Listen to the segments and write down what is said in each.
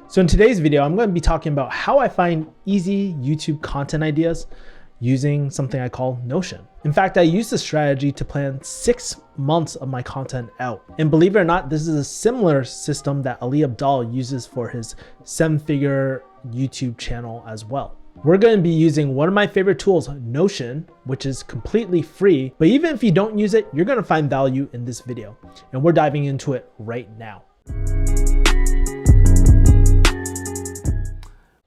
So in today's video, I'm going to be talking about how I find easy YouTube content ideas using something I call Notion. In fact, I use this strategy to plan 6 months of my content out. And believe it or not, this is a similar system that Ali Abdaal uses for his 7-figure YouTube channel as well. We're going to be using one of my favorite tools, Notion, which is completely free. But even if you don't use it, you're going to find value in this video. And we're diving into it right now.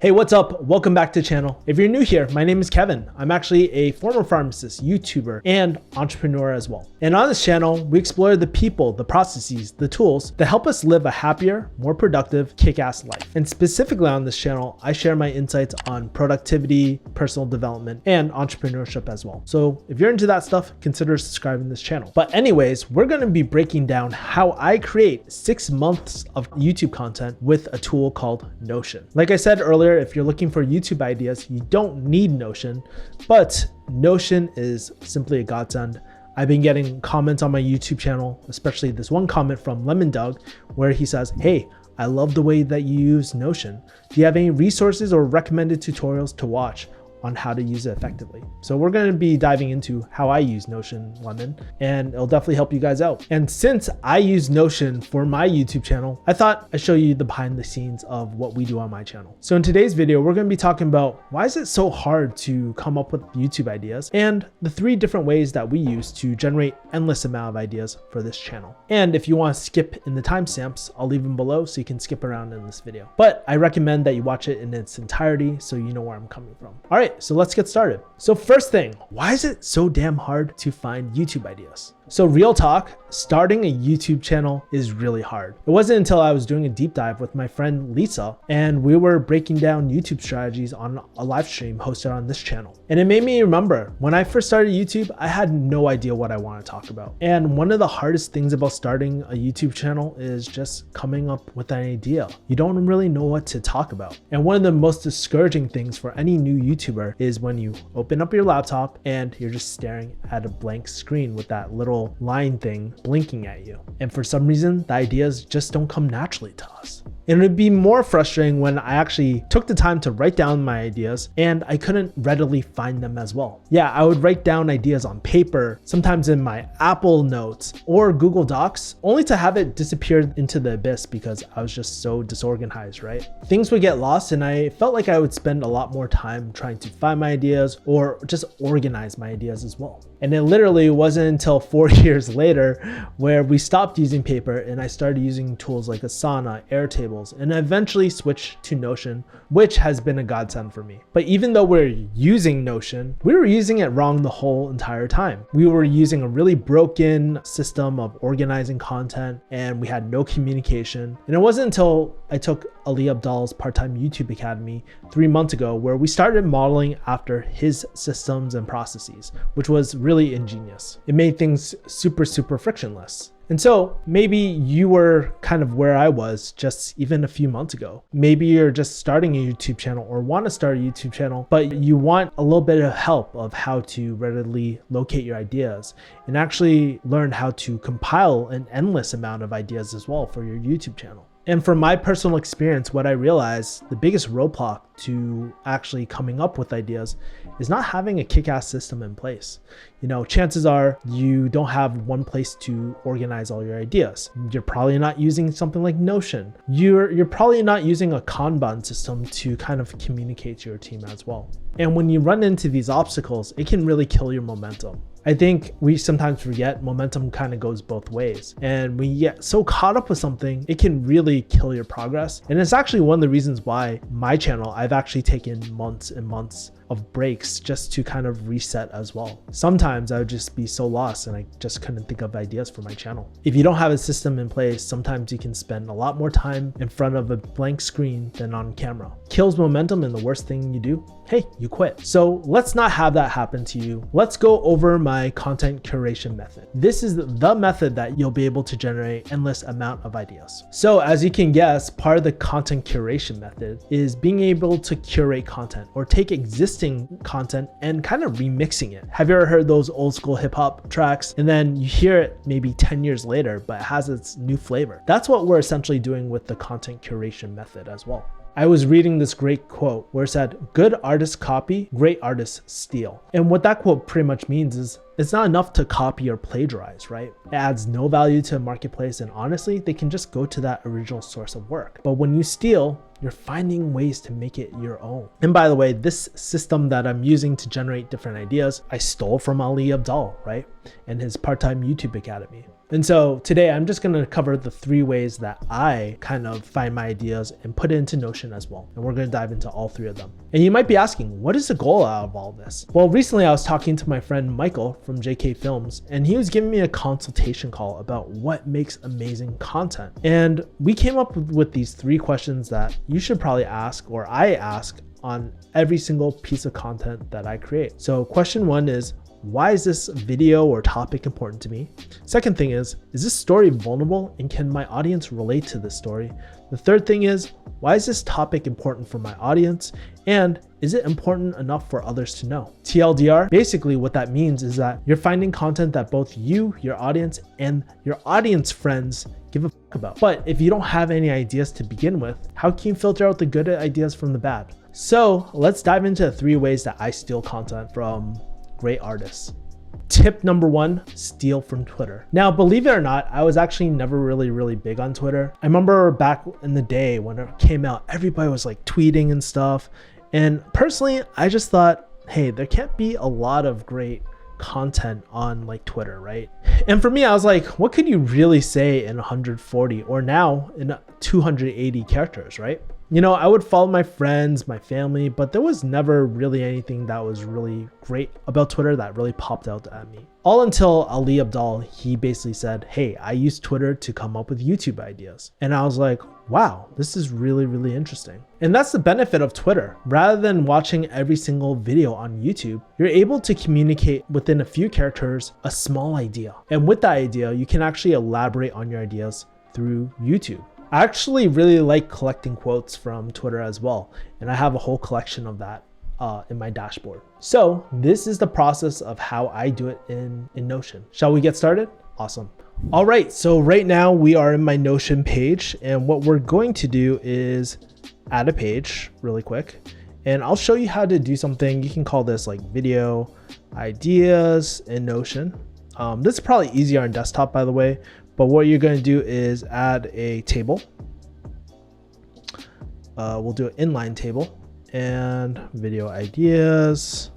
Hey, what's up? Welcome back to the channel. If you're new here, my name is Kevin. I'm actually a former pharmacist, YouTuber, and entrepreneur as well. And on this channel, we explore the people, the processes, the tools that help us live a happier, more productive, kick-ass life. And specifically on this channel, I share my insights on productivity, personal development, and entrepreneurship as well. So if you're into that stuff, consider subscribing to this channel. But anyways, we're going to be breaking down how I create 6 months of YouTube content with a tool called Notion. Like I said earlier, if you're looking for YouTube ideas, you don't need Notion, but Notion is simply a godsend. I've been getting comments on my YouTube channel, especially this one comment from Lemon Doug, where he says, "Hey, I love the way that you use Notion. Do you have any resources or recommended tutorials to watch on how to use it effectively?" So we're going to be diving into how I use Notion, Lemon, and it'll definitely help you guys out. And since I use Notion for my YouTube channel, I thought I'd show you the behind the scenes of what we do on my channel. So in today's video, we're going to be talking about why is it so hard to come up with YouTube ideas and the 3 different ways that we use to generate endless amount of ideas for this channel. And if you want to skip in the timestamps, I'll leave them below so you can skip around in this video. But I recommend that you watch it in its entirety so you know where I'm coming from. All right, so let's get started. So first thing, why is it so damn hard to find YouTube ideas? So real talk, starting a YouTube channel is really hard. It wasn't until I was doing a deep dive with my friend Lisa and we were breaking down YouTube strategies on a live stream hosted on this channel. And it made me remember when I first started YouTube, I had no idea what I want to talk about. And one of the hardest things about starting a YouTube channel is just coming up with an idea. You don't really know what to talk about. And one of the most discouraging things for any new YouTuber is when you open up your laptop and you're just staring at a blank screen with that little line thing blinking at you. And for some reason, the ideas just don't come naturally to us. And it would be more frustrating when I actually took the time to write down my ideas and I couldn't readily find them as well. Yeah, I would write down ideas on paper, sometimes in my Apple Notes or Google Docs, only to have it disappear into the abyss because I was just so disorganized, right? Things would get lost and I felt like I would spend a lot more time trying to find my ideas or just organize my ideas as well. And it literally wasn't until 4 years later where we stopped using paper and I started using tools like Asana, Airtable, and eventually switched to Notion, which has been a godsend for me. But even though we're using Notion, we were using it wrong the whole entire time. We were using a really broken system of organizing content and we had no communication. And it wasn't until I took Ali Abdaal's part-time YouTube Academy 3 months ago where we started modeling after his systems and processes, which was really ingenious. It made things super frictionless. And so maybe you were kind of where I was just even a few months ago. Maybe you're just starting a YouTube channel or want to start a YouTube channel, but you want a little bit of help of how to readily locate your ideas and actually learn how to compile an endless amount of ideas as well for your YouTube channel. And from my personal experience, what I realized, the biggest roadblock to actually coming up with ideas is not having a kick-ass system in place. You know, chances are you don't have one place to organize all your ideas. You're probably not using something like Notion. You're probably not using a Kanban system to kind of communicate to your team as well. And when you run into these obstacles, it can really kill your momentum. I think we sometimes forget momentum kind of goes both ways. And when you get so caught up with something, it can really kill your progress. And it's actually one of the reasons why my channel, I've actually taken months and months of breaks just to kind of reset as well. Sometimes I would just be so lost and I just couldn't think of ideas for my channel. If you don't have a system in place, sometimes you can spend a lot more time in front of a blank screen than on camera. Kills momentum, and the worst thing you do, hey, you quit. So let's not have that happen to you. Let's go over my content curation method. This is the method that you'll be able to generate endless amount of ideas. So as you can guess, part of the content curation method is being able to curate content or take existing existing content and kind of remixing it. Have you ever heard those old school hip hop tracks and then you hear it maybe 10 years later, but it has its new flavor? That's what we're essentially doing with the content curation method as well. I was reading this great quote where it said, "Good artists copy, great artists steal." And what that quote pretty much means is it's not enough to copy or plagiarize, right? It adds no value to a marketplace, and honestly, they can just go to that original source of work. But when you steal, you're finding ways to make it your own. And by the way, this system that I'm using to generate different ideas, I stole from Ali Abdaal, right? And his part-time YouTube Academy. And so today I'm just gonna cover the 3 ways that I kind of find my ideas and put it into Notion as well. And we're gonna dive into all 3 of them. And you might be asking, what is the goal out of all this? Well, recently I was talking to my friend Michael from JK Films, and he was giving me a consultation call about what makes amazing content. And we came up with these 3 questions that you should probably ask, or I ask, on every single piece of content that I create. So question 1 is, why is this video or topic important to me? Second thing is this story vulnerable and can my audience relate to this story? The third thing is, why is this topic important for my audience? And is it important enough for others to know? TLDR, basically what that means is that you're finding content that both you, your audience, and your audience friends give a fuck about. But if you don't have any ideas to begin with, how can you filter out the good ideas from the bad? So let's dive into 3 ways that I steal content from great artists. Tip number 1, steal from Twitter. Now, believe it or not, I was actually never really big on Twitter. I remember back in the day when it came out, everybody was like tweeting and stuff. And personally, I just thought, hey, there can't be a lot of great content on like Twitter, right? And for me, I was like, what could you really say in 140 or now in 280 characters, right? You know, I would follow my friends, my family, but there was never really anything that was really great about Twitter that really popped out at me. All until Ali Abdaal, he basically said, hey, I use Twitter to come up with YouTube ideas. And I was like, wow, this is really interesting. And that's the benefit of Twitter. Rather than watching every single video on YouTube, you're able to communicate within a few characters a small idea. And with that idea, you can actually elaborate on your ideas through YouTube. I actually really like collecting quotes from Twitter as well, and I have a whole collection of that in my dashboard. So this is the process of how I do it in Notion. Shall we get started? Awesome. All right, so right now we are in my Notion page, and what we're going to do is add a page really quick, and I'll show you how to do something. You can call this like video ideas in Notion. This is probably easier on desktop, by the way. But what you're going to do is add a table. We'll do an inline table and video ideas.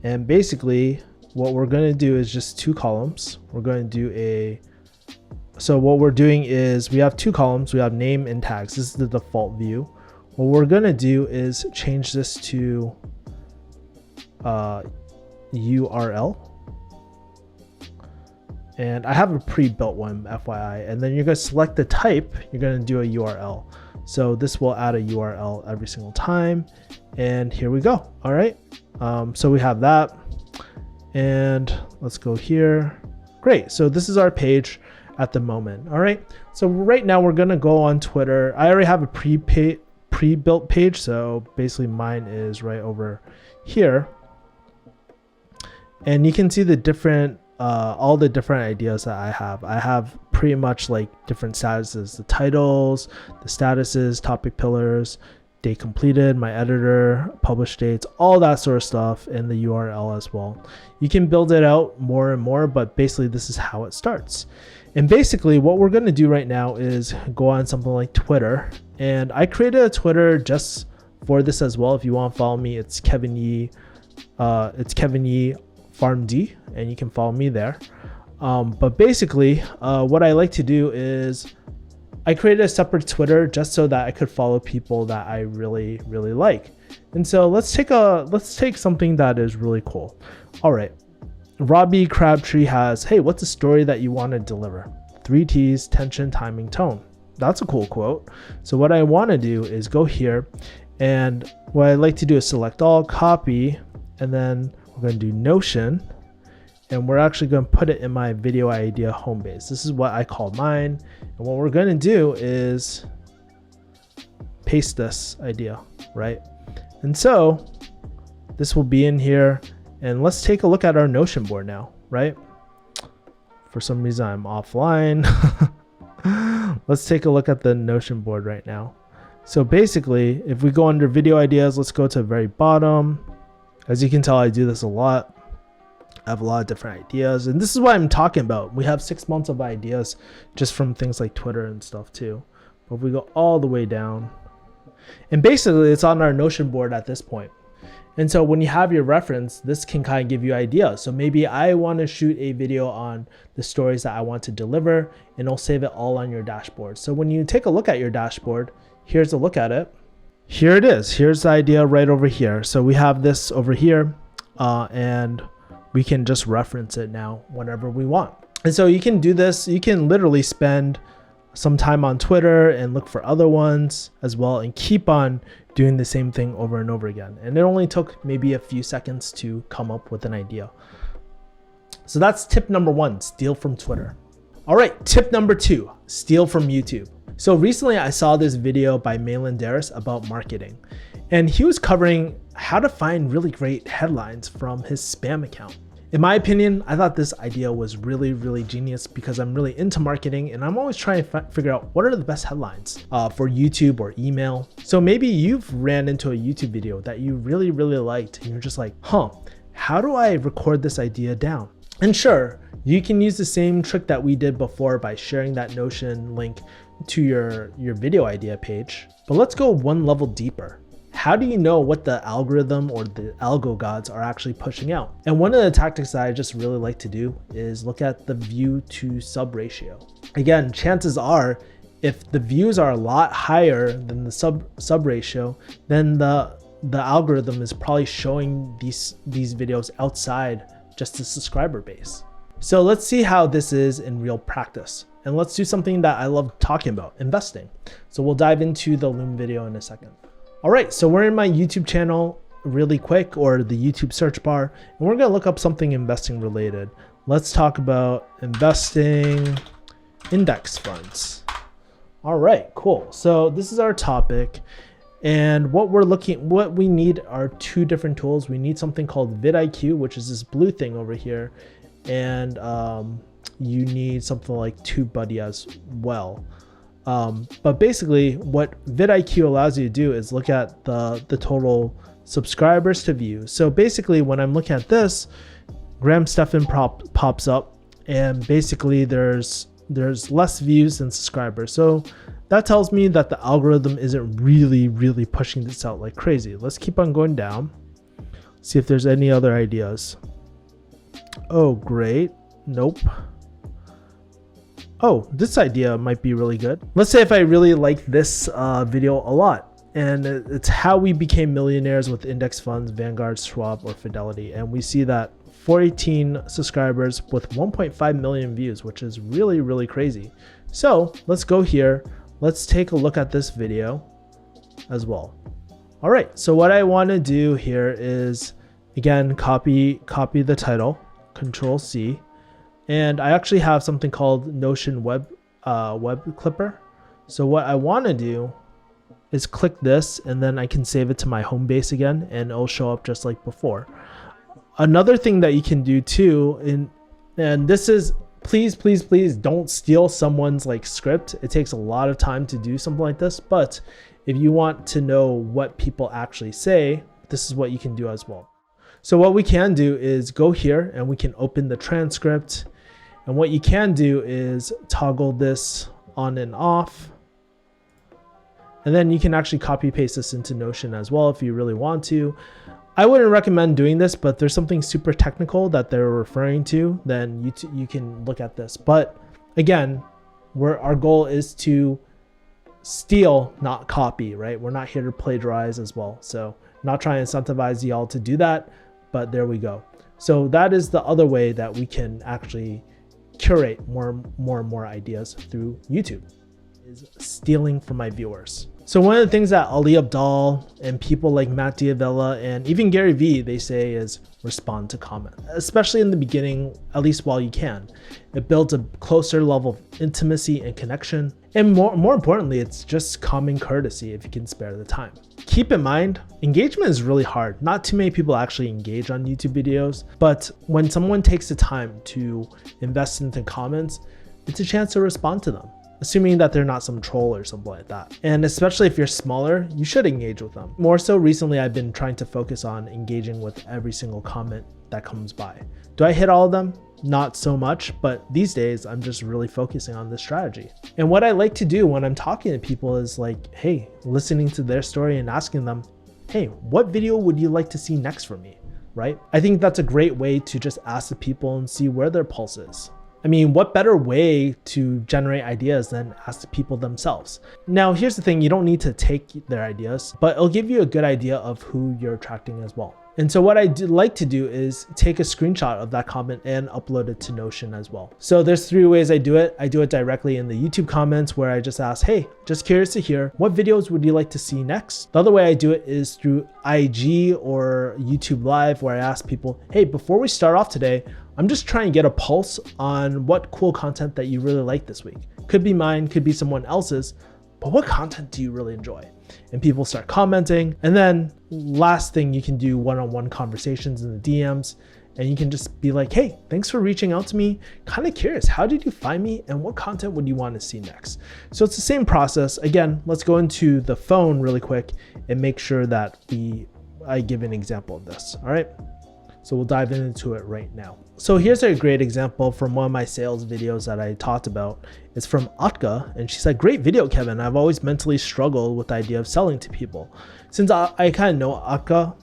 And basically what we're going to do is just 2 columns. We're going to do so what we're doing is we have 2 columns. We have name and tags. This is the default view. What we're going to do is change this to URL. And I have a pre-built one, FYI. And then you're going to select the type. You're going to do a URL. So this will add a URL every single time. And here we go. All right. So we have that. And let's go here. Great. So this is our page at the moment. All right. So right now we're going to go on Twitter. I already have a pre-built page. So basically mine is right over here. And you can see the different all the different ideas that I have. I have pretty much like different statuses, the titles, the statuses, topic pillars, date completed, my editor, published dates, all that sort of stuff, and the URL as well. You can build it out more and more, but basically this is how it starts. And basically what we're going to do right now is go on something like Twitter. And I created a Twitter just for this as well. If you want to follow me, it's Kevin Yee. It's Kevin Yee Farm D, and you can follow me there. But basically what I like to do is I created a separate Twitter just so that I could follow people that I really like. And so let's take something that is really cool. All right, Robbie Crabtree has, hey, what's a story that you want to deliver? 3 T's, tension, timing, tone. That's a cool quote. So what I want to do is go here, and what I like to do is select all, copy, and then we're going to do Notion, and we're actually going to put it in my video idea home base. This is what I call mine. And what we're going to do is paste this idea, right? And so this will be in here. And let's take a look at our Notion board now, right? For some reason I'm offline. Let's take a look at the Notion board right now. So basically, if we go under video ideas, let's go to the very bottom. As you can tell, I do this a lot. I have a lot of different ideas, and this is what I'm talking about. We have 6 months of ideas just from things like Twitter and stuff too. But if we go all the way down, and basically it's on our Notion board at this point. And so when you have your reference, this can kind of give you ideas. So maybe I want to shoot a video on the stories that I want to deliver, and it'll save it all on your dashboard. So when you take a look at your dashboard, here's a look at it. Here it is. Here's the idea right over here. So we have this over here, and we can just reference it now whenever we want. And so you can do this. You can literally spend some time on Twitter and look for other ones as well, and keep on doing the same thing over and over again. And it only took maybe a few seconds to come up with an idea. So that's tip number 1, steal from Twitter. All right, tip number 2, steal from YouTube. So recently I saw this video by Malin Darris about marketing, and he was covering how to find really great headlines from his spam account. In my opinion, I thought this idea was really, really genius because I'm really into marketing, and I'm always trying to figure out what are the best headlines for YouTube or email. So maybe you've ran into a YouTube video that you really, really liked, and you're just like, how do I record this idea down? And sure, you can use the same trick that we did before by sharing that Notion link to your video idea page. But let's go one level deeper. How do you know what the algorithm or the algo gods are actually pushing out? And one of the tactics that I just really like to do is look at the view to sub ratio. Again, chances are if the views are a lot higher than the sub ratio, then the algorithm is probably showing these videos outside just the subscriber base. So let's see how this is in real practice. And let's do something that I love talking about, investing. So we'll dive into the Loom video in a second. All right, so we're in my YouTube channel really quick, or the YouTube search bar, and we're gonna look up something investing related. Let's talk about investing index funds. All right, cool. So this is our topic, and what we need are 2 different tools. We need something called vidIQ, which is this blue thing over here, and you need something like TubeBuddy as well. But basically what vidIQ allows you to do is look at the total subscribers to views. So basically when I'm looking at this, Graham Stephan pops up, and basically there's less views than subscribers. So that tells me that the algorithm isn't really pushing this out like crazy. Let's keep on going down, see if there's any other ideas. Oh, great. Nope. Oh, this idea might be really good. Let's say if I really like this video a lot, and it's how we became millionaires with index funds, Vanguard, Schwab, or Fidelity. And we see that 418 subscribers with 1.5 million views, which is really crazy. So let's go here. Let's take a look at this video as well. All right, so what I want to do here is, again, copy the title, Control C. And I actually have something called Notion web clipper. So what I want to do is click this, and then I can save it to my home base again, and it'll show up just like before. Another thing that you can do too, and this is, please don't steal someone's script. It takes a lot of time to do something like this, but if you want to know what people actually say, this is what you can do as well. So what we can do is go here, and we can open the transcript. And what you can do is toggle this on and off. And then you can actually copy paste this into Notion as well if you really want to. I wouldn't recommend doing this, but there's something super technical that they're referring to, then you can look at this. But again, our goal is to steal, not copy, right? We're not here to plagiarize as well. So not trying to incentivize y'all to do that, but there we go. So that is the other way that we can actually curate more and more ideas through YouTube, is stealing from my viewers. So one of the things that Ali Abdaal and people like Matt Diavella and even Gary Vee, they say is respond to comment, especially in the beginning, at least while you can. It builds a closer level of intimacy and connection. And more importantly, it's just common courtesy if you can spare the time. Keep in mind, engagement is really hard. Not too many people actually engage on YouTube videos, but when someone takes the time to invest into comments, it's a chance to respond to them, assuming that they're not some troll or something like that. And especially if you're smaller, you should engage with them. More so recently, I've been trying to focus on engaging with every single comment that comes by. Do I hit all of them? Not so much, but these days I'm just really focusing on this strategy. And what I like to do when I'm talking to people is like, hey, listening to their story and asking them, hey, what video would you like to see next from me, right? I think that's a great way to just ask the people and see where their pulse is. I mean, what better way to generate ideas than ask the people themselves? Now, here's the thing, you don't need to take their ideas, but it'll give you a good idea of who you're attracting as well. And so what I like to do is take a screenshot of that comment and upload it to Notion as well. So there's 3 ways I do it. I do it directly in the YouTube comments where I just ask, hey, just curious to hear, what videos would you like to see next? The other way I do it is through IG or YouTube Live where I ask people, hey, before we start off today, I'm just trying to get a pulse on what cool content that you really like this week. Could be mine, could be someone else's, but what content do you really enjoy? And people start commenting. And then last thing, you can do one-on-one conversations in the DMs, and you can just be like, hey, thanks for reaching out to me. Kind of curious, how did you find me and what content would you want to see next? So it's the same process. Again, let's go into the phone really quick and make sure that I give an example of this. All right. So we'll dive into it right now. So here's a great example from one of my sales videos that I talked about. It's from Atka, and she's like, great video, Kevin. I've always mentally struggled with the idea of selling to people. Since I kind of know Atka,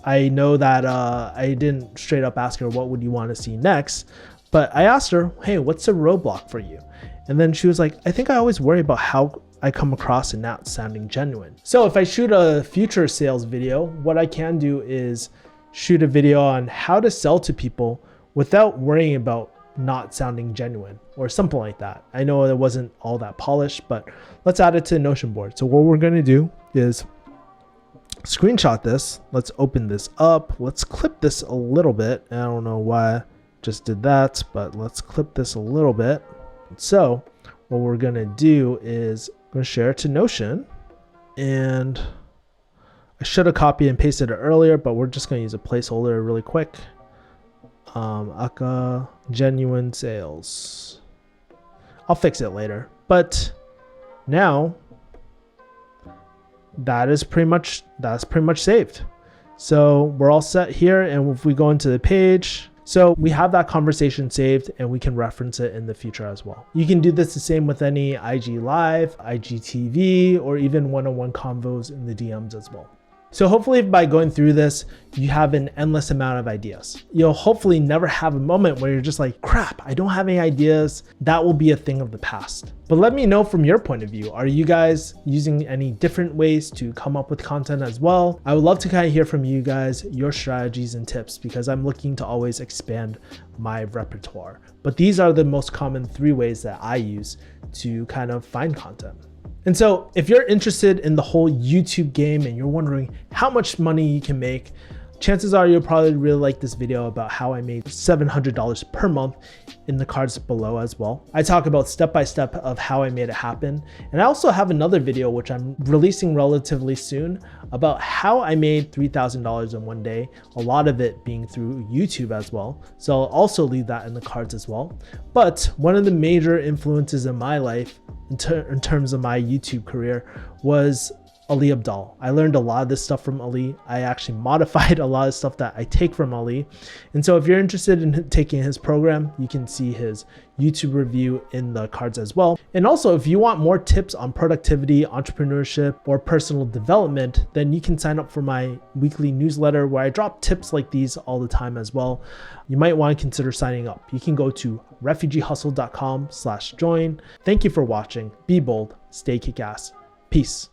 I know that I didn't straight up ask her, what would you want to see next? But I asked her, hey, what's a roadblock for you? And then she was like, I think I always worry about how I come across and not sounding genuine. So if I shoot a future sales video, what I can do is shoot a video on how to sell to people without worrying about not sounding genuine or something like that. I know it wasn't all that polished, but let's add it to the Notion board. So what we're going to do is screenshot this. Let's open this up. Let's clip this a little bit. I don't know why I just did that, but let's clip this a little bit. So what we're going to do is I'm going to share it to Notion, and I should have copied and pasted it earlier, but we're just going to use a placeholder really quick. Aka genuine sales. I'll fix it later. But now that's pretty much saved. So we're all set here. And if we go into the page, so we have that conversation saved and we can reference it in the future as well. You can do this the same with any IG Live, IGTV, or even one-on-one convos in the DMs as well. So hopefully by going through this, you have an endless amount of ideas. You'll hopefully never have a moment where you're just like, crap, I don't have any ideas. That will be a thing of the past. But let me know from your point of view. Are you guys using any different ways to come up with content as well? I would love to kind of hear from you guys, your strategies and tips, because I'm looking to always expand my repertoire. But these are the most common 3 ways that I use to kind of find content. And so if you're interested in the whole YouTube game and you're wondering how much money you can make, chances are you'll probably really like this video about how I made $700 per month in the cards below as well. I talk about step-by-step of how I made it happen. And I also have another video, which I'm releasing relatively soon, about how I made $3,000 in one day, a lot of it being through YouTube as well. So I'll also leave that in the cards as well. But one of the major influences in my life in terms of my YouTube career was Ali Abdaal. I learned a lot of this stuff from Ali. I actually modified a lot of stuff that I take from Ali. And so if you're interested in taking his program, you can see his YouTube review in the cards as well. And also, if you want more tips on productivity, entrepreneurship, or personal development, then you can sign up for my weekly newsletter where I drop tips like these all the time as well. You might want to consider signing up. You can go to refugeehustle.com/join. Thank you for watching. Be bold, stay kick-ass. Peace.